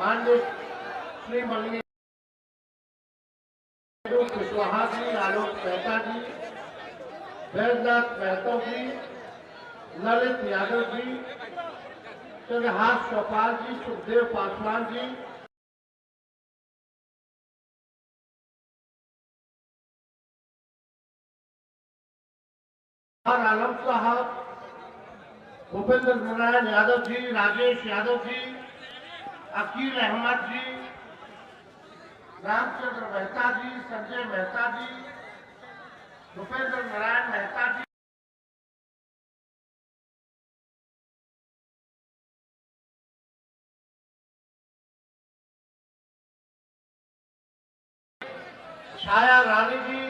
माननीय श्री मल्लिक कुशवाहा जी, आलोक मेहता जी, बैजनाथ महतो जी, ललित यादव जी, चंद्रहास चौपाल जी, सुखदेव पासवान जी, आलम साहब, भूपेंद्र नारायण यादव जी, राजेश यादव जी, अकील अहमद जी, रामचंद्र मेहता जी, संजय मेहता जी, भूपेंद्र नारायण मेहता जी, छाया रानी जी,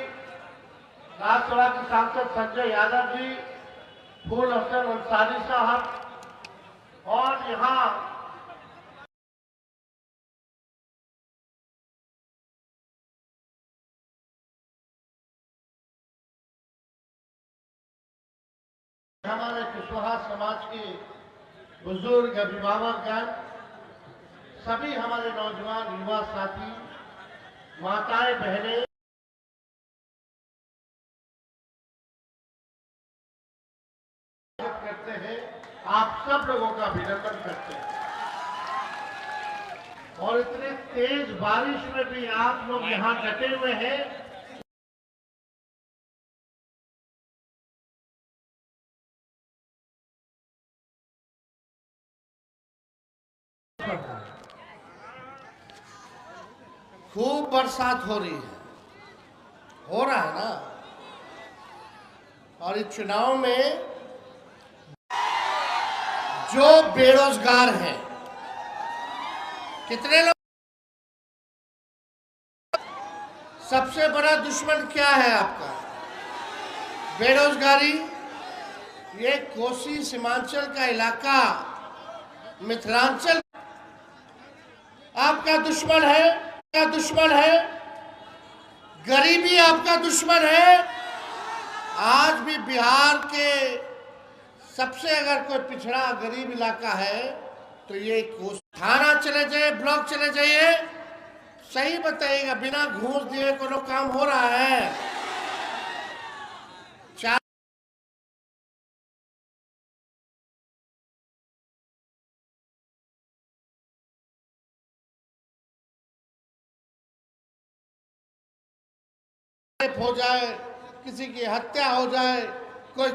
राज्यसभा के सांसद संजय यादव जी, फूल हसन अंसारी साहब और यहाँ हमारे कुशवाहा समाज के बुजुर्ग अभिभावकगण, सभी हमारे नौजवान युवा साथी, माताएं बहनें करते हैं, आप सब लोगों का अभिनंदन करते हैं। और इतने तेज बारिश में भी आप लोग यहाँ डटे हुए हैं। खूब बरसात हो रही है, हो रहा है ना। और इस चुनाव में जो बेरोजगार हैं, कितने लोग, सबसे बड़ा दुश्मन क्या है आपका? बेरोजगारी। ये कोसी सीमांचल का इलाका, मिथिलांचल आपका दुश्मन है, आपका दुश्मन है। गरीबी आपका दुश्मन है। आज भी बिहार के सबसे अगर कोई पिछड़ा गरीब इलाका है तो ये कोसी। थाना चले जाइए, ब्लॉक चले जाइए, सही बताइएगा, बिना घूस दिए कोनो काम हो रहा है? हो जाए, किसी की हत्या हो जाए, कोई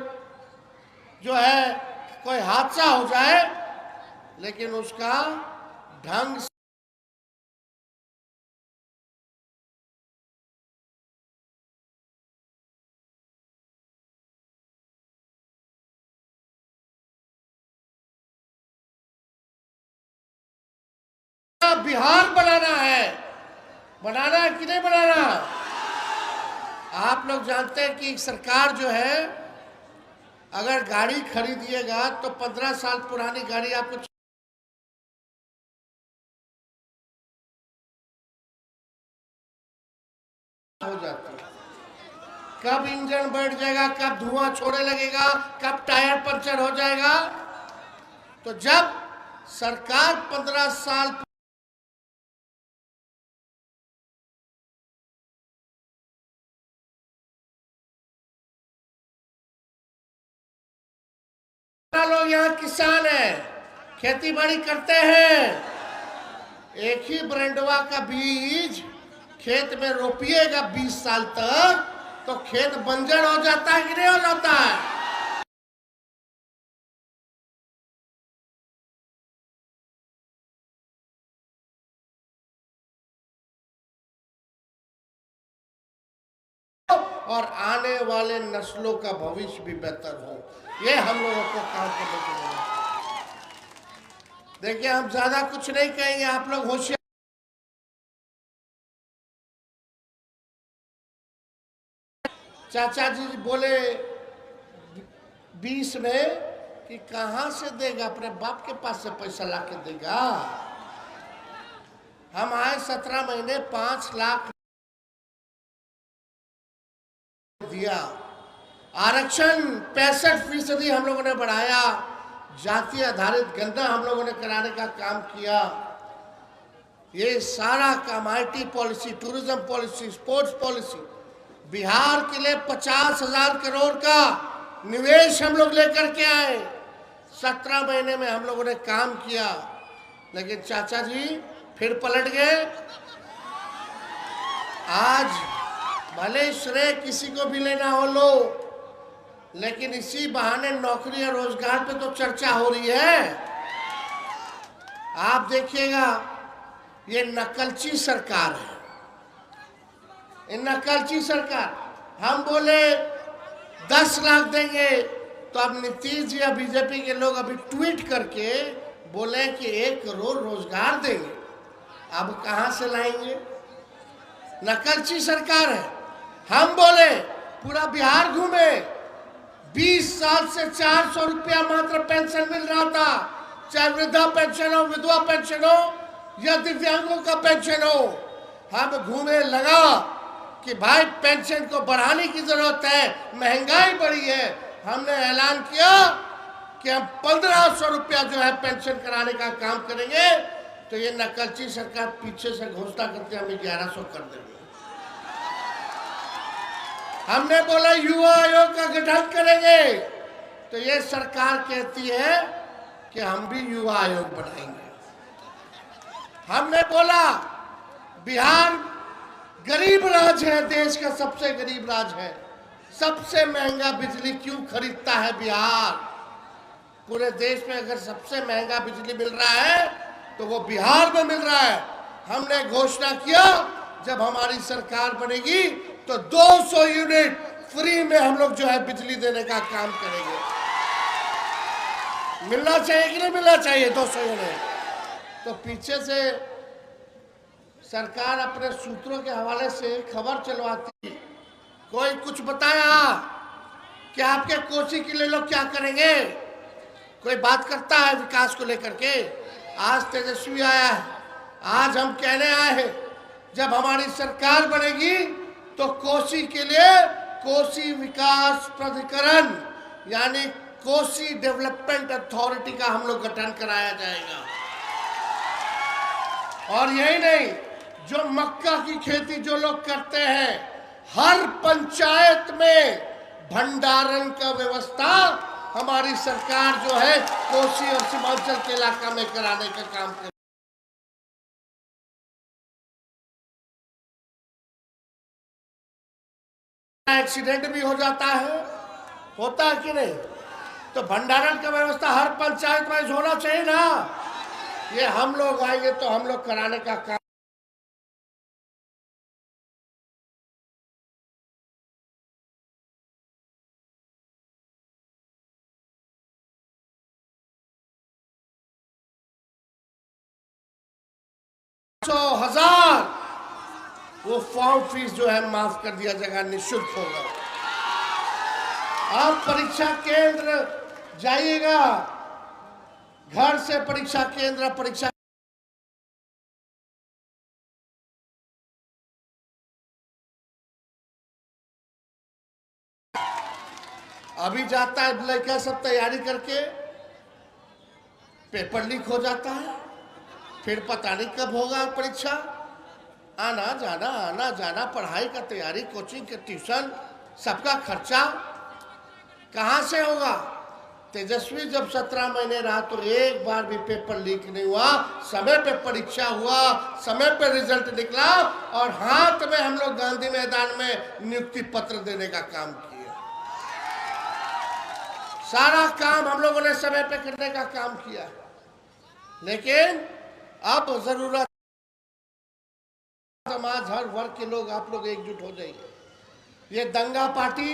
जो है कोई हादसा हो जाए, लेकिन उसका ढंग से बिहार बनाना है। बनाना है कि नहीं बनाना? आप लोग जानते हैं कि सरकार जो है, अगर गाड़ी खरीदिएगा तो 15 साल पुरानी गाड़ी आपको हो जाती है। कब इंजन बैठ जाएगा, कब धुआं छोड़ने लगेगा, कब टायर पंचर हो जाएगा। तो जब सरकार 15 साल लोग यहाँ किसान हैं, खेती बाड़ी करते हैं, एक ही ब्रांडवा का बीज खेत में रोपिएगा 20 साल तक तो खेत बंजर हो जाता है कि नहीं हो जाता है? और आने वाले नस्लों का भविष्य भी बेहतर हो, ये हम लोगों को काम करने की जरूरत है। देखिए, हम ज्यादा कुछ नहीं कहेंगे, आप लोग होशियार। चाचा जी बोले 20 में कि कहां से देगा, अपने बाप के पास से पैसा लाके देगा। हम आए 17 महीने 5 लाख दिया। आरक्षण 65% हम लोगों ने बढ़ाया। जाति आधारित गणना हम लोगों ने कराने का काम किया। ये सारा काम IT policy, tourism policy, sports policy, Bihar के लिए 50,000 करोड़ का निवेश हम लोग लेकर के आए। 17 महीने में हम लोगों ने काम किया, लेकिन चाचा जी फिर पलट गए। आज भले श्रेय किसी को भी लेना हो लो, लेकिन इसी बहाने नौकरी और रोजगार पे तो चर्चा हो रही है। आप देखिएगा, ये नकलची सरकार है, ये नकलची सरकार। हम बोले 10 लाख देंगे, तो अब नीतीश जी या बीजेपी के लोग अभी ट्वीट करके बोले कि 1 करोड़ रोजगार देंगे। अब कहां से लाएंगे? नकलची सरकार है। हम बोले पूरा बिहार घूमे, 20 साल से 400 रुपया मात्र पेंशन मिल रहा था, चाहे वृद्धा पेंशन हो, विधवा पेंशन हो या दिव्यांगों का पेंशन हो। हम घूमे, लगा कि भाई पेंशन को बढ़ाने की जरूरत है, महंगाई बढ़ी है। हमने ऐलान किया कि हम 1500 रुपया जो है पेंशन कराने का काम करेंगे। तो ये नकलची सरकार पीछे से घोषणा करके हमें 1100 कर देंगे। हमने बोला युवा आयोग का गठन करेंगे, तो ये सरकार कहती है कि हम भी युवा आयोग बनाएंगे। हमने बोला बिहार गरीब राज्य है, देश का सबसे गरीब राज्य है, सबसे महंगा बिजली क्यों खरीदता है बिहार? पूरे देश में अगर सबसे महंगा बिजली मिल रहा है तो वो बिहार में मिल रहा है। हमने घोषणा किया जब हमारी सरकार बनेगी तो 200 यूनिट फ्री में हम लोग जो है बिजली देने का काम करेंगे। मिलना चाहिए कि नहीं मिलना चाहिए 200 यूनिट? तो पीछे से सरकार अपने सूत्रों के हवाले से खबर चलवाती, कोई कुछ बताया कि आपके कोसी के लिए लोग क्या करेंगे? कोई बात करता है विकास को लेकर के? आज तेजस्वी आया है, आज हम कहने आए हैं जब हमारी सरकार बनेगी तो कोसी के लिए कोसी विकास प्राधिकरण यानी कोसी डेवलपमेंट अथॉरिटी का हम लोग गठन कराया जाएगा। और यही नहीं, जो मक्का की खेती जो लोग करते हैं, हर पंचायत में भंडारण का व्यवस्था हमारी सरकार जो है कोसी और सीमांचल के इलाका में कराने का काम कर। एक्सीडेंट भी हो जाता है, होता है कि नहीं? तो भंडारण का व्यवस्था हर पंचायत में होना चाहिए ना। ये हम लोग आएंगे तो हम लोग कराने का काम। हजार वो फॉर्म फीस जो है माफ कर दिया जाएगा, निःशुल्क होगा। आप परीक्षा केंद्र जाइएगा, घर से परीक्षा केंद्र, परीक्षा अभी जाता है लड़का सब तैयारी करके, पेपर लीक हो जाता है, फिर पता नहीं कब होगा परीक्षा। आना जाना, पढ़ाई का तैयारी, कोचिंग के ट्यूशन, सबका खर्चा कहाँ से होगा? तेजस्वी जब 17 महीने रहा तो एक बार भी पेपर लीक नहीं हुआ, समय पे परीक्षा हुआ, समय पे रिजल्ट निकला और हाथ में हम लोग गांधी मैदान में नियुक्ति पत्र देने का काम किया। सारा काम हम लोगों ने समय पे करने का काम किया। लेकिन अब जरूरत, समाज हर वर्ग के लोग, आप लोग एकजुट हो जाइए। ये दंगा पार्टी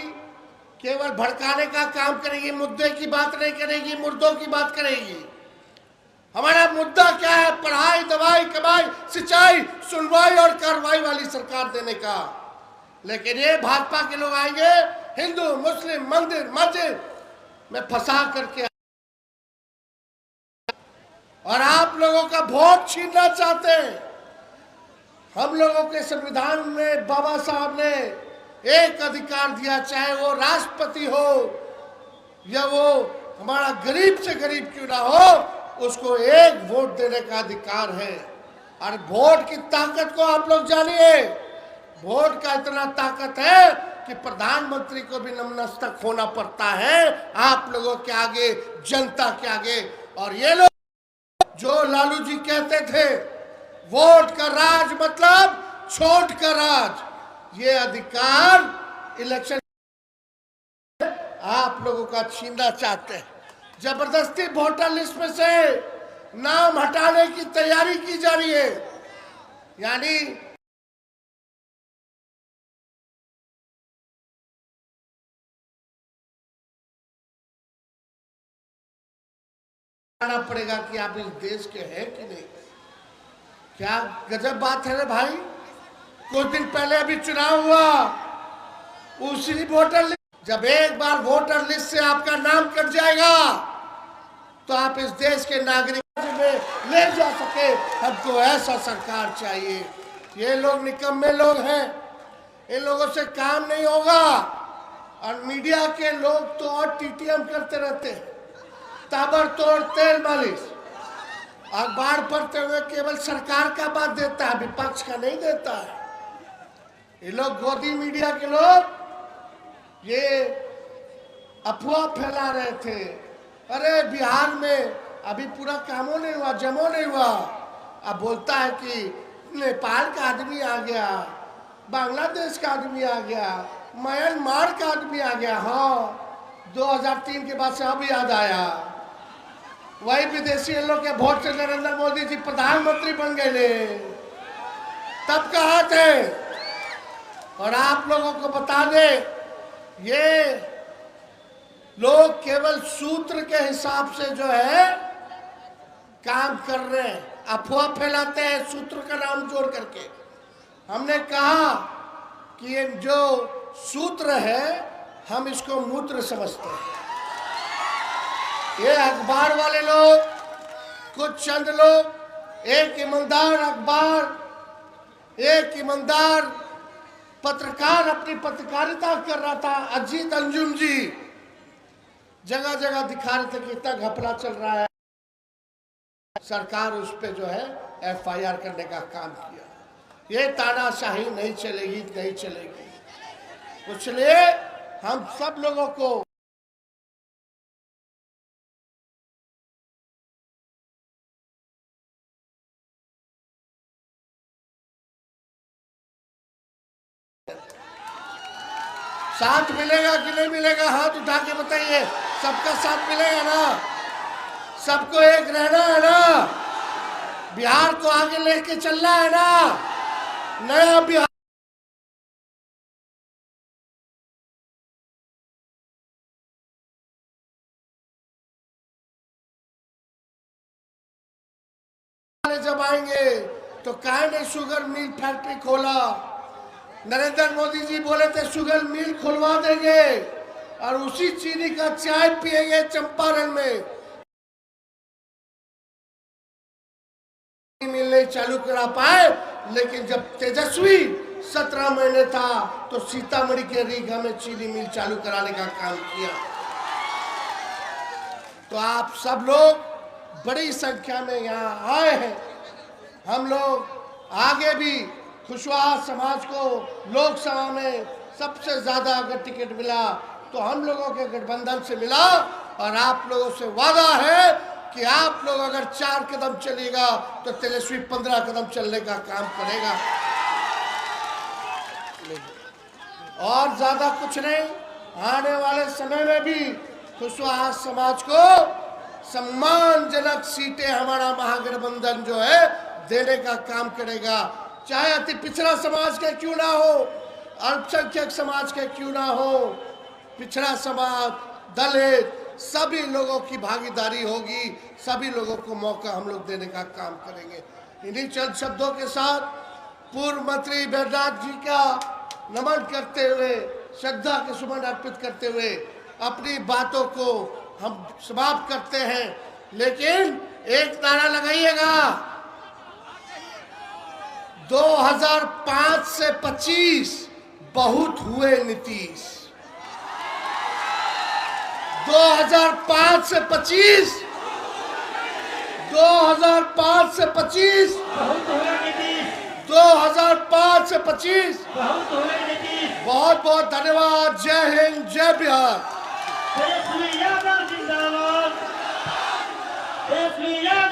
केवल भड़काने का काम करेगी, मुद्दे की बात नहीं करेगी, मुर्दों की बात करेगी। हमारा मुद्दा क्या है? पढ़ाई, दवाई, कमाई, सिंचाई, सुनवाई और कार्रवाई वाली सरकार देने का। लेकिन ये भाजपा के लोग आएंगे, हिंदू मुस्लिम मंदिर मस्जिद में फंसा करके और आप लोगों का वोट छीनना चाहते हैं। हम लोगों के संविधान में बाबा साहब ने एक अधिकार दिया, चाहे वो राष्ट्रपति हो या वो हमारा गरीब से गरीब क्यों ना हो, उसको एक वोट देने का अधिकार है। और वोट की ताकत को आप लोग जानिए। वोट का इतना ताकत है कि प्रधानमंत्री को भी नतमस्तक होना पड़ता है आप लोगों के आगे, जनता के आगे। और ये लोग जो लालू जी कहते थे वोट का राज मतलब छोट का राज, ये अधिकार इलेक्शन आप लोगों का छीनना चाहते हैं। जबरदस्ती वोटर लिस्ट में से नाम हटाने की तैयारी की जा रही है। यानी आना पड़ेगा कि आप इस देश के हैं कि नहीं। क्या गजब बात है रे भाई। कुछ दिन पहले अभी चुनाव हुआ, उसी वोटर लिस्ट, जब एक बार वोटर लिस्ट से आपका नाम कट जाएगा तो आप इस देश के नागरिक में ले जा सके। हमको ऐसा सरकार चाहिए। ये लोग निकम्मे लोग हैं, इन लोगों से काम नहीं होगा। और मीडिया के लोग तो और टीटीएम करते रहते हैं, ताबड़तोड़ तेल मालिश। अखबार पढ़ते हुए केवल सरकार का बात देता है, विपक्ष का नहीं देता है। ये लोग गोदी मीडिया के लोग ये अफवाह फैला रहे थे, अरे बिहार में अभी पूरा कामों नहीं हुआ, जमो नहीं हुआ। अब बोलता है कि नेपाल का आदमी आ गया, बांग्लादेश का आदमी आ गया, म्यांमार का आदमी आ गया। हाँ, 2003 के बाद से अब याद आया। वही विदेशी लोग के वोट से नरेंद्र मोदी जी प्रधानमंत्री बन गए, तब कहा थे। और आप लोगों को बता दे, ये लोग केवल सूत्र के हिसाब से जो है काम कर रहे हैं, अफवाह फैलाते हैं सूत्र का नाम जोड़ करके। हमने कहा कि ये जो सूत्र है हम इसको मूत्र समझते हैं। ये अखबार वाले लोग, कुछ चंद लोग, एक ईमानदार अखबार, एक ईमानदार पत्रकार अपनी पत्रकारिता कर रहा था, अजीत अंजुम जी, जगह जगह दिखा रहे थे कि इतना घपला चल रहा है। सरकार उस पे जो है एफआईआर करने का काम किया। ये तानाशाही नहीं चलेगी, नहीं चलेगी। इसलिए हम सब लोगों को साथ मिलेगा कि नहीं मिलेगा, हाथ उठा के बताइए। सबका साथ मिलेगा ना? सबको एक रहना है ना? बिहार को आगे लेके चलना है ना? नया बिहार जब आएंगे तो काहे ने शुगर मिल फैक्ट्री खोला। नरेंद्र मोदी जी बोले थे शुगर मिल खुलवा देंगे और उसी चीनी का चाय पिएंगे चंपारण में। मिल नहीं चालू करा पाए, लेकिन जब तेजस्वी 17 महीने था तो सीतामढ़ी के रीगा में चीनी मिल चालू कराने का काम किया। तो आप सब लोग बड़ी संख्या में यहाँ आए हैं। हम लोग आगे भी कुशवाहा समाज को लोकसभा में सबसे ज्यादा अगर टिकट मिला तो हम लोगों के गठबंधन से मिला। और आप लोगों से वादा है कि आप लोग अगर 4 कदम चलेगा तो तेजस्वी 15 कदम चलने का काम करेगा। और ज्यादा कुछ नहीं, आने वाले समय में भी कुशवाहा समाज को सम्मानजनक सीटें हमारा महागठबंधन जो है देने का काम करेगा। चाहे अति पिछड़ा समाज के क्यों ना हो, अल्पसंख्यक समाज के क्यों ना हो, पिछड़ा समाज, दलित, सभी लोगों की भागीदारी होगी। सभी लोगों को मौका हम लोग देने का काम करेंगे। इन्हीं चंद शब्दों के साथ पूर्व मंत्री बैजनाथ जी का नमन करते हुए, श्रद्धा के सुमन अर्पित करते हुए अपनी बातों को हम समाप्त करते हैं। लेकिन एक नारा लगाइएगा, 2005 से 25 बहुत हुए नीतीश। 2005 से 25, 2005 से 25, बहुत हुए नीतीश, 2005 से 25। बहुत हुए नीतीश। बहुत बहुत धन्यवाद। जय हिंद, जय बिहार। तेजस्वी यादव जिंदाबाद, तेजस्वी यादव